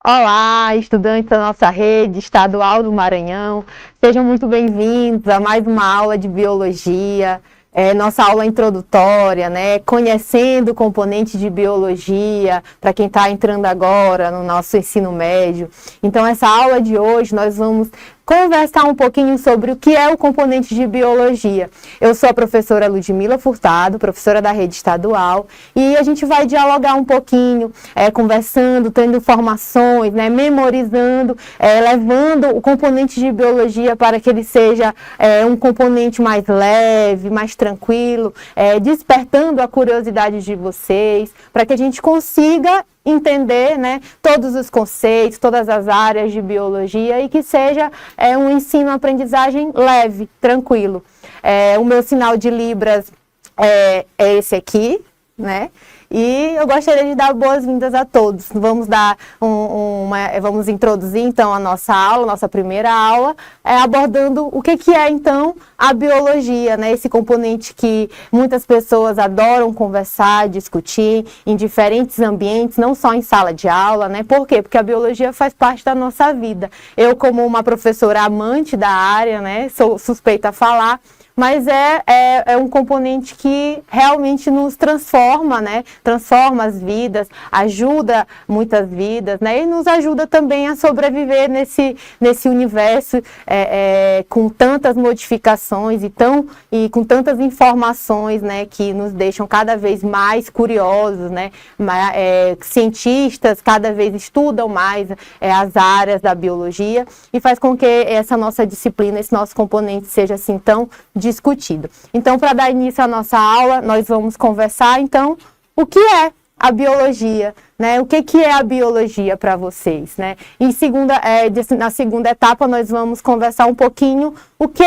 Olá, estudantes da nossa rede estadual do Maranhão, sejam muito bem-vindos a mais uma aula de biologia, nossa aula introdutória, né? Conhecendo o componente de biologia, para quem está entrando agora no nosso ensino médio. Então, essa aula de hoje nós vamos conversar um pouquinho sobre o que é o componente de biologia. Eu sou a professora Ludmila Furtado, professora da rede estadual, e a gente vai dialogar um pouquinho, conversando, tendo informações, né, memorizando, levando o componente de biologia para que ele seja um componente mais leve, mais tranquilo, despertando a curiosidade de vocês, para que a gente consiga entender, né, todos os conceitos, todas as áreas de biologia e que seja um ensino-aprendizagem leve, tranquilo. O meu sinal de Libras é esse aqui, né? E eu gostaria de dar boas-vindas a todos. Vamos vamos introduzir então a nossa aula, nossa primeira aula, abordando o que é então a biologia, né? Esse componente que muitas pessoas adoram conversar, discutir em diferentes ambientes, não só em sala de aula, né? Por quê? Porque a biologia faz parte da nossa vida. Eu, como uma professora amante da área, né? Sou suspeita a falar, mas é um componente que realmente nos transforma, né? Transforma as vidas, ajuda muitas vidas, né? E nos ajuda também a sobreviver nesse universo com tantas modificações e com tantas informações, né? Que nos deixam cada vez mais curiosos, né? Cientistas cada vez estudam mais as áreas da biologia e faz com que essa nossa disciplina, esse nosso componente seja assim tão discutido. Então, para dar início à nossa aula, nós vamos conversar, então, o que é a biologia, né? O que é a biologia para vocês, né? Na segunda etapa, nós vamos conversar um pouquinho o que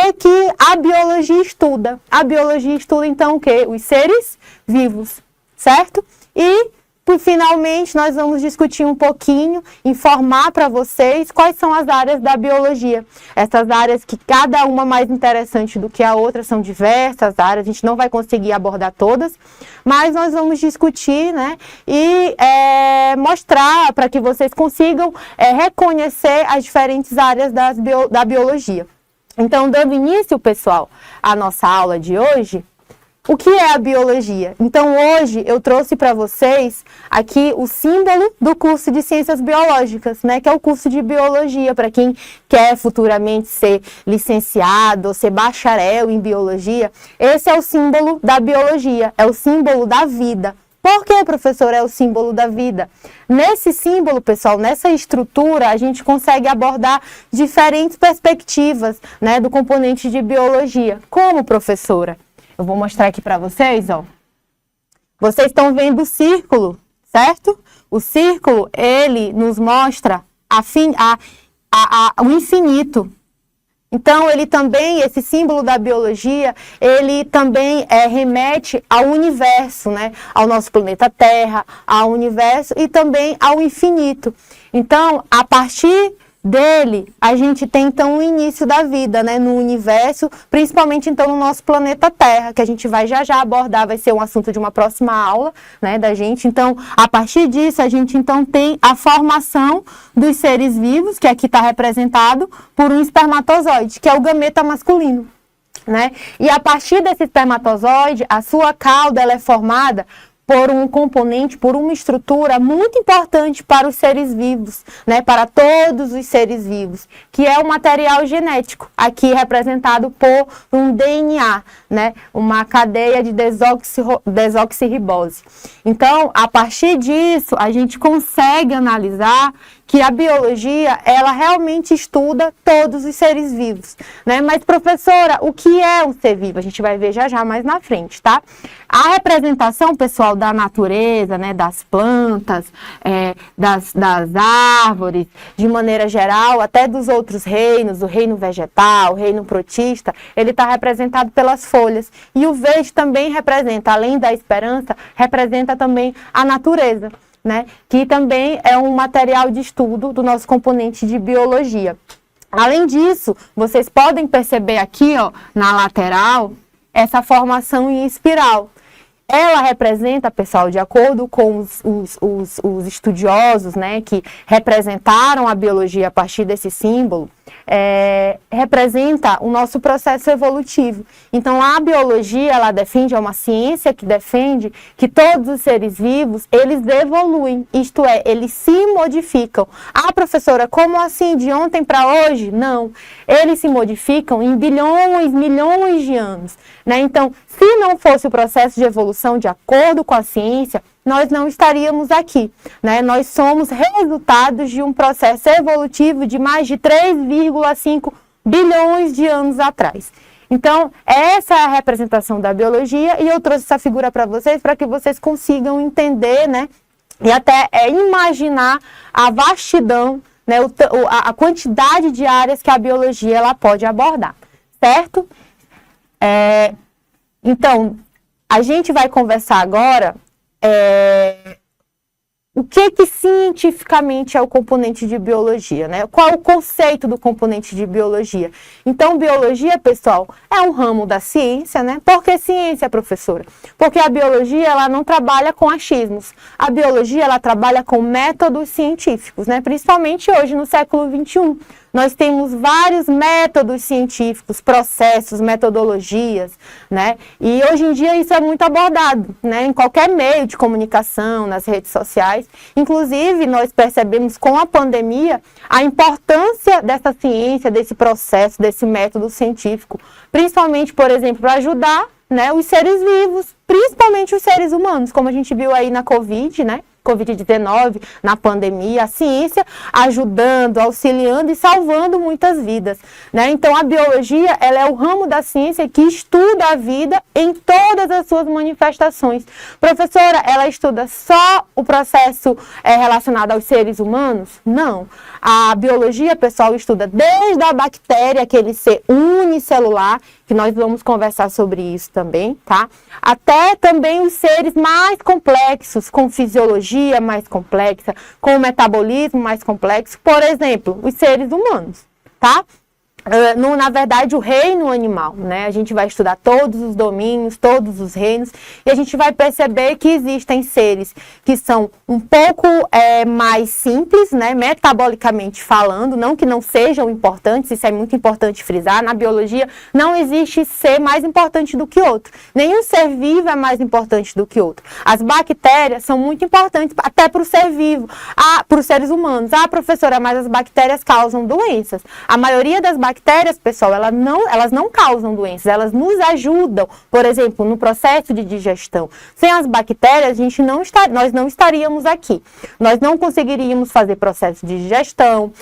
a biologia estuda. A biologia estuda, então, o quê? Os seres vivos, certo? E finalmente, nós vamos discutir um pouquinho, informar para vocês quais são as áreas da biologia. Essas áreas que cada uma mais interessante do que a outra, são diversas áreas, a gente não vai conseguir abordar todas, mas nós vamos discutir, né, e mostrar para que vocês consigam reconhecer as diferentes áreas da biologia. Então, dando início, pessoal, à nossa aula de hoje, o que é a biologia? Então, hoje eu trouxe para vocês aqui o símbolo do curso de Ciências Biológicas, né? Que é o curso de Biologia, para quem quer futuramente ser licenciado ou ser bacharel em Biologia. Esse é o símbolo da biologia, é o símbolo da vida. Por que, professor, é o símbolo da vida? Nesse símbolo, pessoal, nessa estrutura, a gente consegue abordar diferentes perspectivas, né, do componente de biologia. Como, professora? Eu vou mostrar aqui para vocês, ó. Vocês estão vendo o círculo, certo? O círculo, ele nos mostra o infinito. Então, ele também, esse símbolo da biologia, ele também remete ao universo, né? Ao nosso planeta Terra, ao universo e também ao infinito. Então, a partir dele, a gente tem então o início da vida, né, no universo, principalmente então no nosso planeta Terra, que a gente vai já abordar, vai ser um assunto de uma próxima aula, né, da gente. Então, a partir disso, a gente então tem a formação dos seres vivos, que aqui está representado por um espermatozoide, que é o gameta masculino, né? E a partir desse espermatozoide, a sua cauda ela é formada por um componente, por uma estrutura muito importante para os seres vivos, né, para todos os seres vivos, que é o material genético, aqui representado por um DNA, né, uma cadeia de desoxirribose. Então, a partir disso, a gente consegue analisar que a biologia, ela realmente estuda todos os seres vivos, né? Mas, professora, o que é um ser vivo? A gente vai ver já mais na frente, tá? A representação, pessoal, da natureza, né, das plantas, das árvores, de maneira geral, até dos outros reinos, o reino vegetal, o reino protista, ele está representado pelas folhas. E o verde também representa, além da esperança, representa também a natureza, né? Que também é um material de estudo do nosso componente de biologia. Além disso, vocês podem perceber aqui, ó, na lateral, essa formação em espiral. ela representa, pessoal, de acordo com os estudiosos, né, que representaram a biologia a partir desse símbolo, representa o nosso processo evolutivo. Então, a biologia, ela defende, é uma ciência que defende que todos os seres vivos, eles evoluem, isto é, eles se modificam. Ah, professora, como assim, de ontem para hoje? Não, eles se modificam em bilhões, milhões de anos, né? Então, se não fosse o processo de evolução de acordo com a ciência, nós não estaríamos aqui, né? Nós somos resultados de um processo evolutivo de mais de 3,5 bilhões de anos atrás. Então, essa é a representação da biologia, e eu trouxe essa figura para que vocês consigam entender, né? E até imaginar a vastidão, né? A quantidade de áreas que a biologia ela pode abordar, certo? Então, a gente vai conversar agora o que cientificamente é o componente de biologia, né? Qual é o conceito do componente de biologia? Então, biologia, pessoal, é um ramo da ciência, né? Por que ciência, professora? Porque a biologia, ela não trabalha com achismos. A biologia, ela trabalha com métodos científicos, né? Principalmente hoje, no século XXI. Nós temos vários métodos científicos, processos, metodologias, né? E hoje em dia isso é muito abordado, né? Em qualquer meio de comunicação, nas redes sociais. Inclusive, nós percebemos com a pandemia a importância dessa ciência, desse processo, desse método científico, principalmente, por exemplo, para ajudar, né, os seres vivos, principalmente os seres humanos, como a gente viu aí na Covid, né? Covid-19, na pandemia, a ciência ajudando, auxiliando e salvando muitas vidas, né? Então, a biologia, ela é o ramo da ciência que estuda a vida em todas as suas manifestações. Professora, ela estuda só o processo relacionado aos seres humanos? Não. A biologia, pessoal, estuda desde a bactéria, aquele ser unicelular, que nós vamos conversar sobre isso também, tá? Até também os seres mais complexos, com fisiologia mais complexa, com metabolismo mais complexo, por exemplo, os seres humanos, tá? Na verdade, o reino animal, né? A gente vai estudar todos os domínios, todos os reinos, e a gente vai perceber que existem seres que são um pouco mais simples, né? Metabolicamente falando, não que não sejam importantes, isso é muito importante frisar. Na biologia, não existe ser mais importante do que outro. Nenhum ser vivo é mais importante do que outro. As bactérias são muito importantes até para o ser vivo, para os seres humanos. Ah, professora, mas as bactérias causam doenças. A maioria das bactérias, pessoal, elas não causam doenças, elas nos ajudam, por exemplo, no processo de digestão. Sem as bactérias, nós não estaríamos aqui. Nós não conseguiríamos fazer processo de digestão.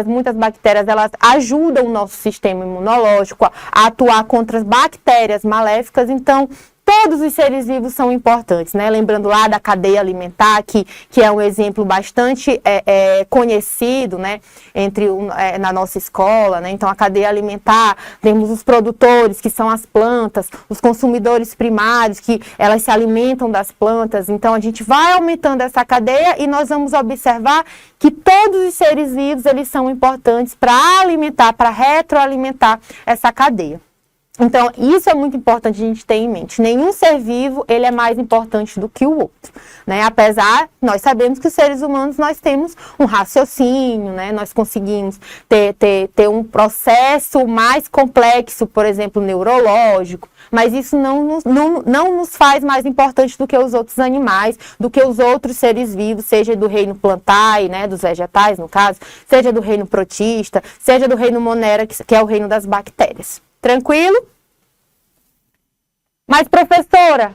Muitas bactérias, elas ajudam o nosso sistema imunológico a atuar contra as bactérias maléficas. Então, todos os seres vivos são importantes, né? Lembrando lá da cadeia alimentar, que é um exemplo bastante conhecido, né? Na nossa escola, né? Então, a cadeia alimentar, temos os produtores, que são as plantas, os consumidores primários, que elas se alimentam das plantas. Então, a gente vai aumentando essa cadeia e nós vamos observar que todos os seres vivos, eles são importantes para alimentar, para retroalimentar essa cadeia. Então, isso é muito importante a gente ter em mente. Nenhum ser vivo, ele é mais importante do que o outro, né? Apesar, nós sabemos que os seres humanos, nós temos um raciocínio, né? Nós conseguimos ter um processo mais complexo, por exemplo, neurológico, mas isso não nos faz mais importante do que os outros animais, do que os outros seres vivos, seja do reino plantae, né? Dos vegetais, no caso, seja do reino protista, seja do reino monera, que é o reino das bactérias. Tranquilo? Mas, professora,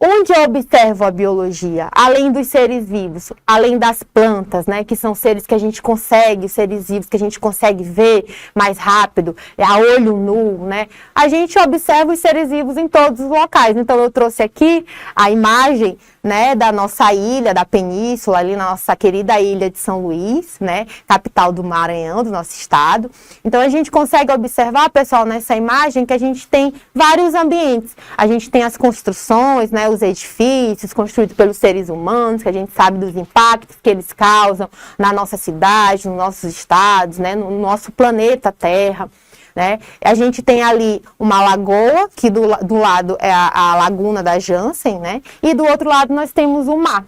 onde eu observo a biologia? Além dos seres vivos, além das plantas, né? Que são seres que a gente consegue, seres vivos que a gente consegue ver mais rápido, a olho nu, né? A gente observa os seres vivos em todos os locais. Então, eu trouxe aqui a imagem, né, da nossa ilha, da península, ali na nossa querida ilha de São Luís, né, capital do Maranhão, do nosso estado. Então, a gente consegue observar, pessoal, nessa imagem, que a gente tem vários ambientes. A gente tem as construções, né, os edifícios construídos pelos seres humanos, que a gente sabe dos impactos que eles causam na nossa cidade, nos nossos estados, né, no nosso planeta Terra. né? A gente tem ali uma lagoa, que do lado é a Laguna da Jansen, né? E do outro lado nós temos o mar.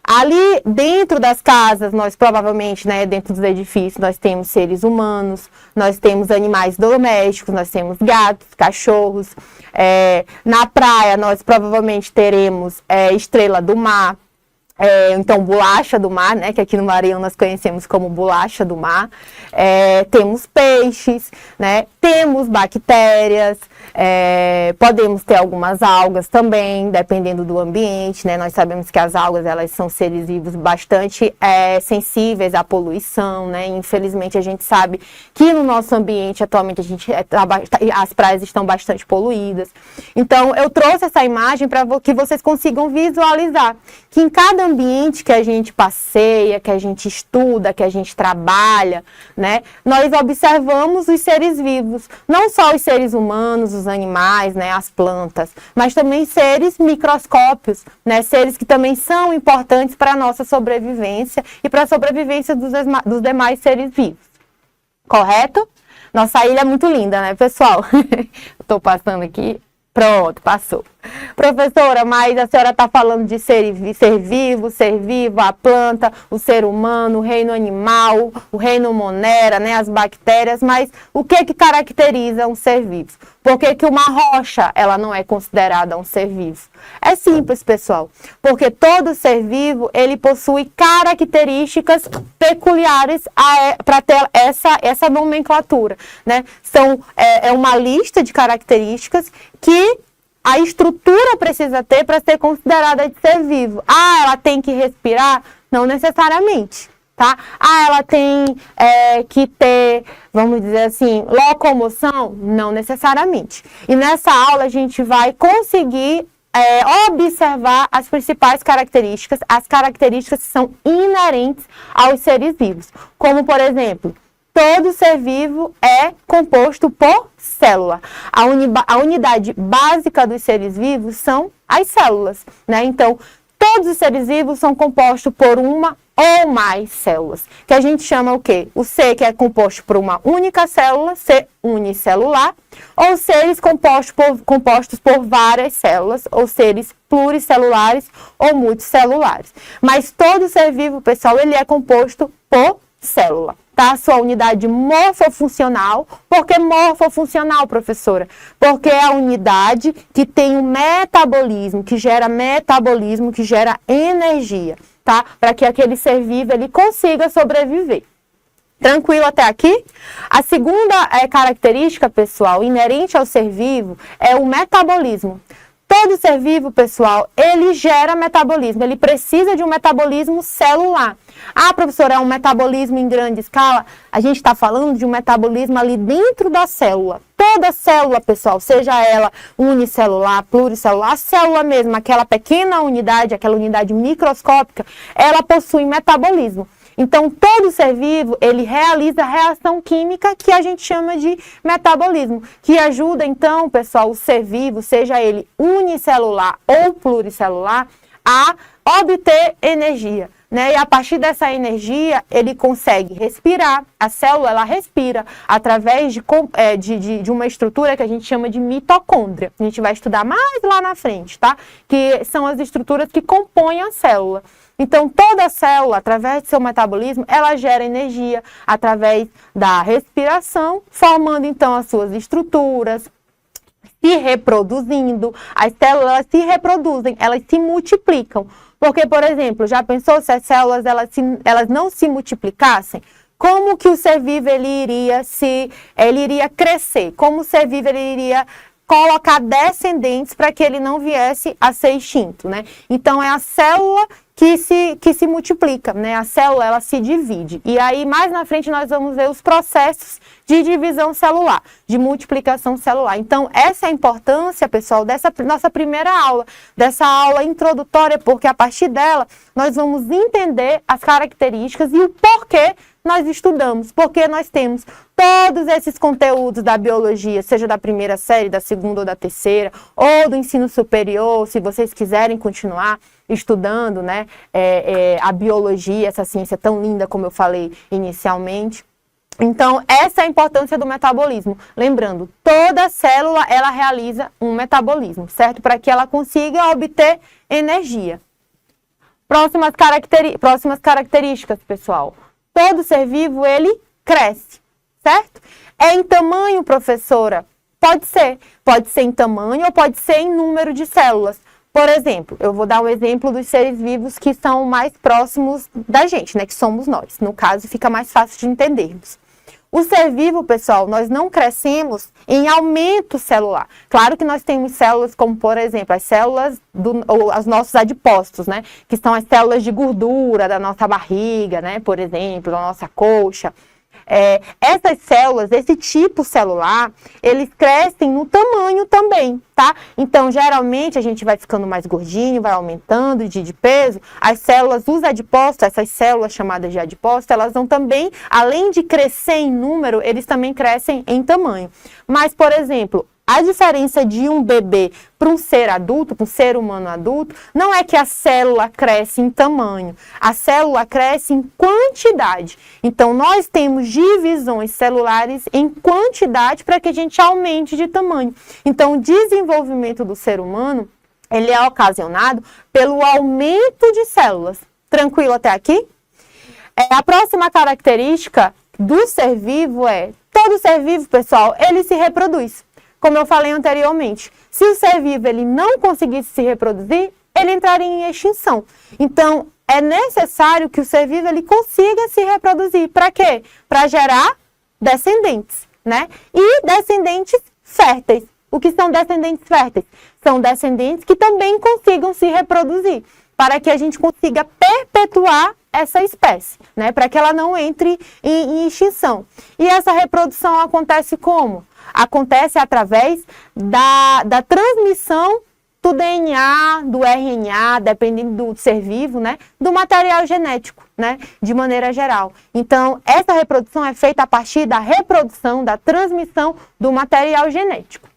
Ali dentro das casas, nós provavelmente, né, dentro dos edifícios, nós temos seres humanos, nós temos animais domésticos, nós temos gatos, cachorros. Na praia, nós provavelmente teremos estrela do mar, então bolacha do mar, né, que aqui no Maranhão nós conhecemos como bolacha do mar. Temos peixes, né, temos bactérias, podemos ter algumas algas também, dependendo do ambiente, né? Nós sabemos que as algas, elas são seres vivos bastante sensíveis à poluição, né? Infelizmente a gente sabe que no nosso ambiente atualmente as praias estão bastante poluídas. Então eu trouxe essa imagem para que vocês consigam visualizar que em cada ambiente que a gente passeia, que a gente estuda, que a gente trabalha, né? Nós observamos os seres vivos, não só os seres humanos, os animais, né, as plantas, mas também seres microscópios, né, seres que também são importantes para a nossa sobrevivência e para a sobrevivência dos demais seres vivos. Correto? Nossa ilha é muito linda, né, pessoal? Estou passando aqui. Pronto, passou. Professora, mas a senhora está falando de ser vivo, a planta, o ser humano, o reino animal, o reino monera, né, as bactérias, mas o que caracteriza um ser vivo? Por que uma rocha, ela não é considerada um ser vivo? É simples, pessoal, porque todo ser vivo, ele possui características peculiares para ter essa nomenclatura, né? É uma lista de características que a estrutura precisa ter para ser considerada de ser vivo. Ela tem que respirar? Não necessariamente, tá? Ela tem que ter, vamos dizer assim, locomoção? Não necessariamente. E nessa aula a gente vai conseguir observar as principais características, as características que são inerentes aos seres vivos. Como, por exemplo, todo ser vivo é composto por célula. A unidade básica dos seres vivos são as células, né? Então, todos os seres vivos são compostos por uma ou mais células, que a gente chama o quê? O ser, que é composto por uma única célula, ser unicelular, ou seres compostos por várias células, ou seres pluricelulares ou multicelulares. Mas todo ser vivo, pessoal, ele é composto por célula. Tá? Sua unidade morfofuncional. Por que morfofuncional, professora? Porque é a unidade que tem um metabolismo, que gera energia, tá? Para que aquele ser vivo ele consiga sobreviver. Tranquilo até aqui? A segunda característica, pessoal, inerente ao ser vivo é o metabolismo. Todo ser vivo, pessoal, ele gera metabolismo, ele precisa de um metabolismo celular. Professora, é um metabolismo em grande escala? A gente está falando de um metabolismo ali dentro da célula. Toda célula, pessoal, seja ela unicelular, pluricelular, a célula mesmo, aquela pequena unidade, aquela unidade microscópica, ela possui metabolismo. Então, todo ser vivo, ele realiza reação química que a gente chama de metabolismo, que ajuda, então, pessoal, o ser vivo, seja ele unicelular ou pluricelular, a obter energia, né? E a partir dessa energia, ele consegue respirar. A célula, ela respira através de uma estrutura que a gente chama de mitocôndria. A gente vai estudar mais lá na frente, tá? Que são as estruturas que compõem a célula. Então, toda célula, através do seu metabolismo, ela gera energia através da respiração, formando, então, as suas estruturas, se reproduzindo. As células se reproduzem, elas se multiplicam. Porque, por exemplo, já pensou se as células elas não se multiplicassem? Como que o ser vivo ele iria crescer? Como o ser vivo ele iria colocar descendentes para que ele não viesse a ser extinto, né? Então, é a célula que se multiplica, né? A célula, ela se divide. E aí, mais na frente, nós vamos ver os processos de divisão celular, de multiplicação celular. Então, essa é a importância, pessoal, dessa nossa primeira aula, dessa aula introdutória, porque a partir dela, nós vamos entender as características e o porquê nós estudamos, porque nós temos todos esses conteúdos da biologia, seja da primeira série, da segunda ou da terceira, ou do ensino superior, se vocês quiserem continuar estudando, né, a biologia, essa ciência tão linda como eu falei inicialmente. Então, essa é a importância do metabolismo. Lembrando, toda célula, ela realiza um metabolismo, certo? Para que ela consiga obter energia. Próximas características, pessoal. Todo ser vivo, ele cresce, certo? É em tamanho, professora? Pode ser. Pode ser em tamanho ou pode ser em número de células. Por exemplo, eu vou dar um exemplo dos seres vivos que são mais próximos da gente, né? Que somos nós. No caso, fica mais fácil de entendermos. O ser vivo, pessoal, nós não crescemos em aumento celular. Claro que nós temos células como, por exemplo, as células os nossos adipócitos, né? Que são as células de gordura da nossa barriga, né? Por exemplo, da nossa coxa. Essas células, esse tipo celular, eles crescem no tamanho também, tá? Então, geralmente, a gente vai ficando mais gordinho, vai aumentando de peso. As células, os adipócitos, essas células chamadas de adipócitos, elas vão também, além de crescer em número, eles também crescem em tamanho. Mas, por exemplo, a diferença de um bebê para um ser adulto, para um ser humano adulto, não é que a célula cresce em tamanho, a célula cresce em quantidade. Então, nós temos divisões celulares em quantidade para que a gente aumente de tamanho. Então, o desenvolvimento do ser humano, ele é ocasionado pelo aumento de células. Tranquilo até aqui? A próxima característica do ser vivo todo ser vivo, pessoal, ele se reproduz. Como eu falei anteriormente, se o ser vivo ele não conseguisse se reproduzir, ele entraria em extinção. Então, é necessário que o ser vivo ele consiga se reproduzir. Para quê? Para gerar descendentes, né? E descendentes férteis. O que são descendentes férteis? São descendentes que também consigam se reproduzir, para que a gente consiga perpetuar essa espécie, né? Para que ela não entre em extinção. E essa reprodução acontece como? Acontece através da transmissão do DNA, do RNA, dependendo do ser vivo, né? Do material genético, né? De maneira geral. Então, essa reprodução é feita a partir da reprodução, da transmissão do material genético.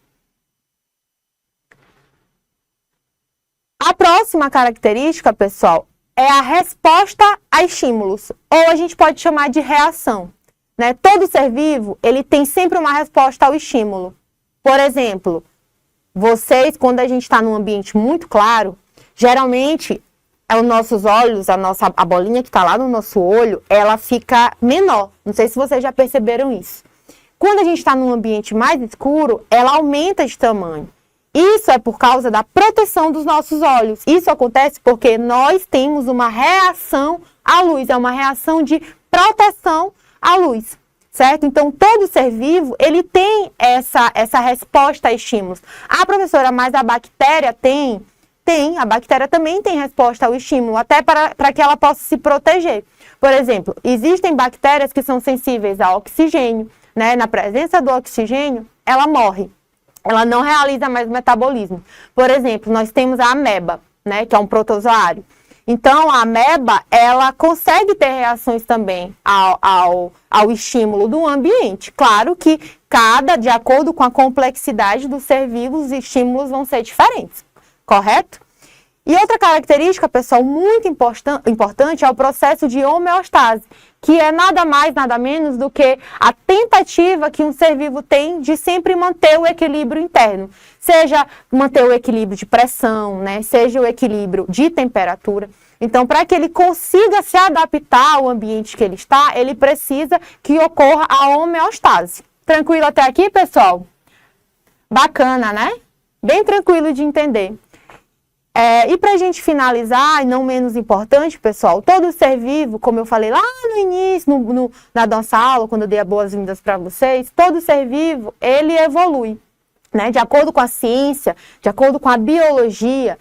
A próxima característica, pessoal, é a resposta a estímulos, ou a gente pode chamar de reação. Né? Todo ser vivo, ele tem sempre uma resposta ao estímulo. Por exemplo, vocês, quando a gente está num ambiente muito claro, geralmente, os nossos olhos, a bolinha que está lá no nosso olho, ela fica menor. Não sei se vocês já perceberam isso. Quando a gente está num ambiente mais escuro, ela aumenta de tamanho. Isso é por causa da proteção dos nossos olhos. Isso acontece porque nós temos uma reação à luz, é uma reação de proteção à luz, certo? Então, todo ser vivo, ele tem essa resposta a estímulos. Ah, professora, mas a bactéria tem? Tem, a bactéria também tem resposta ao estímulo, até para que ela possa se proteger. Por exemplo, existem bactérias que são sensíveis ao oxigênio, né? Na presença do oxigênio, ela morre. Ela não realiza mais metabolismo. Por exemplo, nós temos a ameba, né? Que é um protozoário. Então, a ameba, ela consegue ter reações também ao estímulo do ambiente. Claro que de acordo com a complexidade do ser vivo, os estímulos vão ser diferentes, correto? E outra característica, pessoal, muito importante é o processo de homeostase, que é nada mais, nada menos do que a tentativa que um ser vivo tem de sempre manter o equilíbrio interno. Seja manter o equilíbrio de pressão, né? Seja o equilíbrio de temperatura. Então, para que ele consiga se adaptar ao ambiente que ele está, ele precisa que ocorra a homeostase. Tranquilo até aqui, pessoal? Bacana, né? Bem tranquilo de entender. E para a gente finalizar, e não menos importante, pessoal, todo ser vivo, como eu falei lá no início, na nossa aula, quando eu dei as boas-vindas para vocês, todo ser vivo, ele evolui, né? De acordo com a ciência, de acordo com a biologia,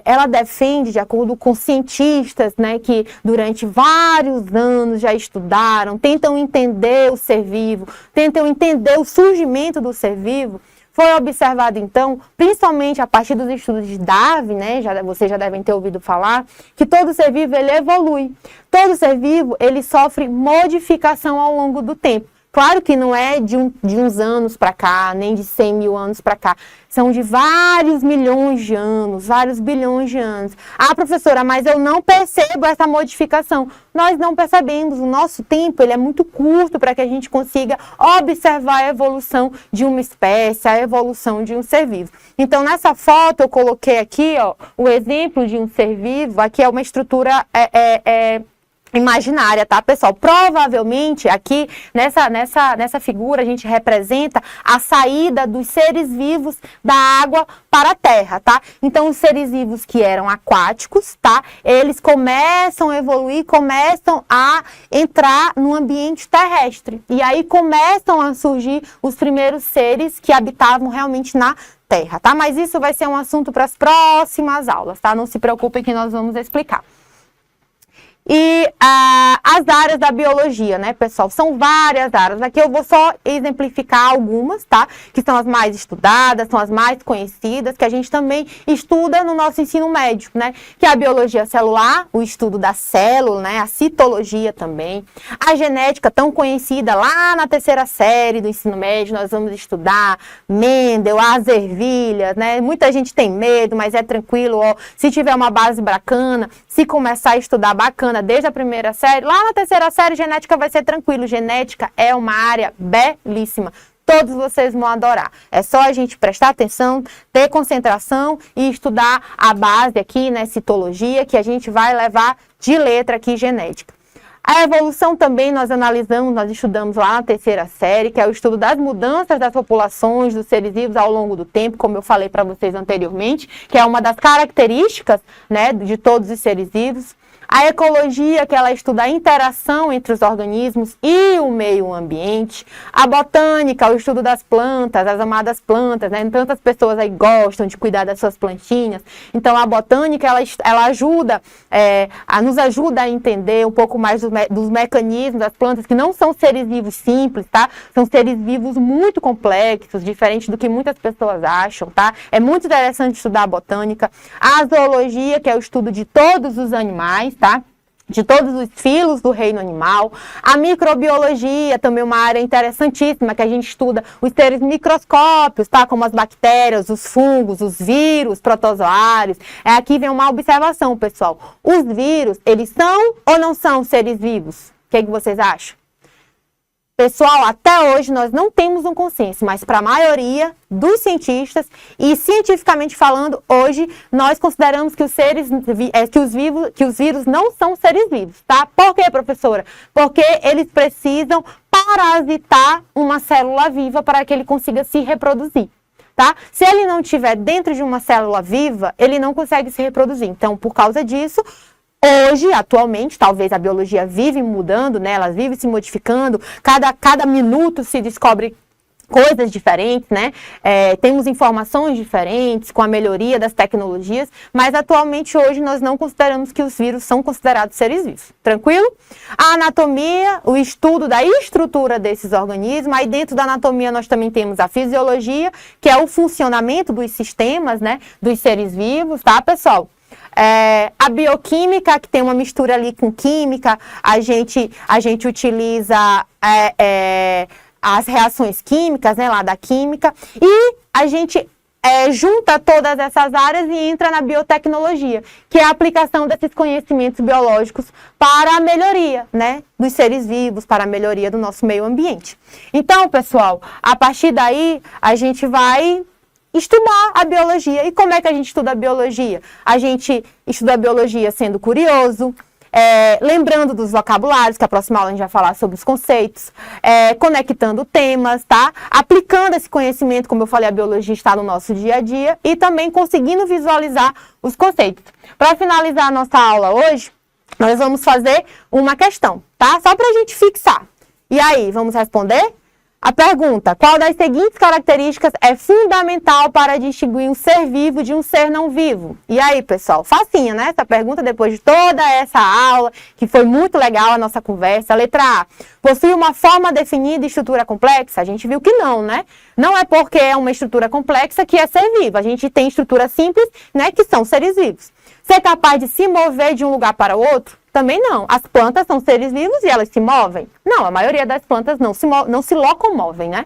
ela defende, de acordo com cientistas, né, que durante vários anos já estudaram, tentam entender o ser vivo, tentam entender o surgimento do ser vivo. Foi observado, então, principalmente a partir dos estudos de Darwin, né, vocês já devem ter ouvido falar, que todo ser vivo ele evolui. Todo ser vivo ele sofre modificação ao longo do tempo. Claro que não é de uns anos para cá, nem de 100 mil anos para cá. São de vários milhões de anos, vários bilhões de anos. Ah, professora, mas eu não percebo essa modificação. Nós não percebemos. O nosso tempo ele é muito curto para que a gente consiga observar a evolução de uma espécie, a evolução de um ser vivo. Então, nessa foto, eu coloquei aqui ó, o exemplo de um ser vivo. Aqui é uma estrutura imaginária, tá, pessoal? Provavelmente aqui nessa figura a gente representa a saída dos seres vivos da água para a terra, tá? Então os seres vivos que eram aquáticos, tá? Eles começam a evoluir, começam a entrar no ambiente terrestre. E aí começam a surgir os primeiros seres que habitavam realmente na terra, tá? Mas isso vai ser um assunto para as próximas aulas, tá? Não se preocupem que nós vamos explicar. E as áreas da biologia, né, pessoal? São várias áreas. Aqui eu vou só exemplificar algumas, tá? Que são as mais estudadas, são as mais conhecidas, que a gente também estuda no nosso ensino médio, né? Que é a biologia celular, o estudo da célula, né? A citologia também. A genética, tão conhecida lá na 3ª série do ensino médio, nós vamos estudar Mendel, as ervilhas, né? Muita gente tem medo, mas é tranquilo, ó. Se tiver uma base bacana, se começar a estudar bacana, desde a 1ª série, lá na 3ª série, genética vai ser tranquilo. Genética é uma área belíssima. Todos vocês vão adorar. É só a gente prestar atenção, ter concentração e estudar a base aqui, né, citologia, que a gente vai levar de letra aqui genética. A evolução também nós analisamos, nós estudamos lá na 3ª série, que é o estudo das mudanças das populações dos seres vivos ao longo do tempo, como eu falei para vocês anteriormente, que é uma das características, né, de todos os seres vivos. A ecologia, que ela estuda a interação entre os organismos e o meio ambiente. A botânica, o estudo das plantas, as amadas plantas, né? Tantas pessoas aí gostam de cuidar das suas plantinhas. Então, a botânica, ela ajuda, nos ajuda a entender um pouco mais dos mecanismos das plantas, que não são seres vivos simples, tá? São seres vivos muito complexos, diferente do que muitas pessoas acham, tá? É muito interessante estudar a botânica. A zoologia, que é o estudo de todos os animais, tá? De todos os filos do reino animal. A microbiologia, também uma área interessantíssima, que a gente estuda os seres microscópios, tá? Como as bactérias, os fungos, os vírus, protozoários. Aqui vem uma observação, pessoal. Os vírus, eles são ou não são seres vivos? O que vocês acham? Pessoal, até hoje nós não temos um consenso, mas para a maioria dos cientistas, e cientificamente falando, hoje nós consideramos que os vírus não são seres vivos, tá? Por quê, professora? Porque eles precisam parasitar uma célula viva para que ele consiga se reproduzir. Tá? Se ele não estiver dentro de uma célula viva, ele não consegue se reproduzir. Então, por causa disso, hoje, atualmente, talvez a biologia vive mudando, né? Ela vive se modificando, cada minuto se descobre coisas diferentes, né? Temos informações diferentes com a melhoria das tecnologias, mas atualmente hoje nós não consideramos que os vírus são considerados seres vivos. Tranquilo? A anatomia, o estudo da estrutura desses organismos, aí dentro da anatomia nós também temos a fisiologia, que é o funcionamento dos sistemas, né? Dos seres vivos, tá, pessoal? A bioquímica, que tem uma mistura ali com química, a gente utiliza as reações químicas, né, lá da química, e a gente junta todas essas áreas e entra na biotecnologia, que é a aplicação desses conhecimentos biológicos para a melhoria, né, dos seres vivos, para a melhoria do nosso meio ambiente. Então, pessoal, a partir daí, a gente vai estudar a biologia. E como é que a gente estuda a biologia? A gente estuda a biologia sendo curioso, lembrando dos vocabulários, que a próxima aula a gente vai falar sobre os conceitos, conectando temas, tá? Aplicando esse conhecimento, como eu falei, a biologia está no nosso dia a dia, e também conseguindo visualizar os conceitos. Para finalizar a nossa aula hoje, nós vamos fazer uma questão, tá? Só para a gente fixar. E aí, vamos responder? A pergunta: qual das seguintes características é fundamental para distinguir um ser vivo de um ser não vivo? E aí, pessoal, facinha, né? Essa pergunta, depois de toda essa aula, que foi muito legal a nossa conversa. Letra A: possui uma forma definida e estrutura complexa? A gente viu que não, né? Não é porque é uma estrutura complexa que é ser vivo. A gente tem estruturas simples, né, que são seres vivos. Ser capaz de se mover de um lugar para o outro? Também não. As plantas são seres vivos e elas se movem? Não, a maioria das plantas não se locomovem, né?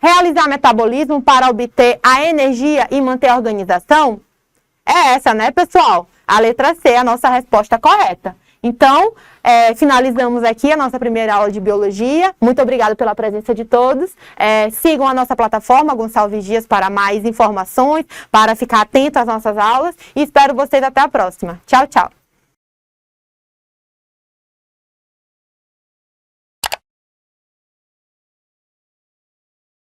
Realizar metabolismo para obter a energia e manter a organização? É essa, né, pessoal? A letra C é a nossa resposta correta. Então, finalizamos aqui a nossa primeira aula de biologia. Muito obrigada pela presença de todos. Sigam a nossa plataforma Gonçalves Dias para mais informações, para ficar atento às nossas aulas. E espero vocês até a próxima. Tchau, tchau.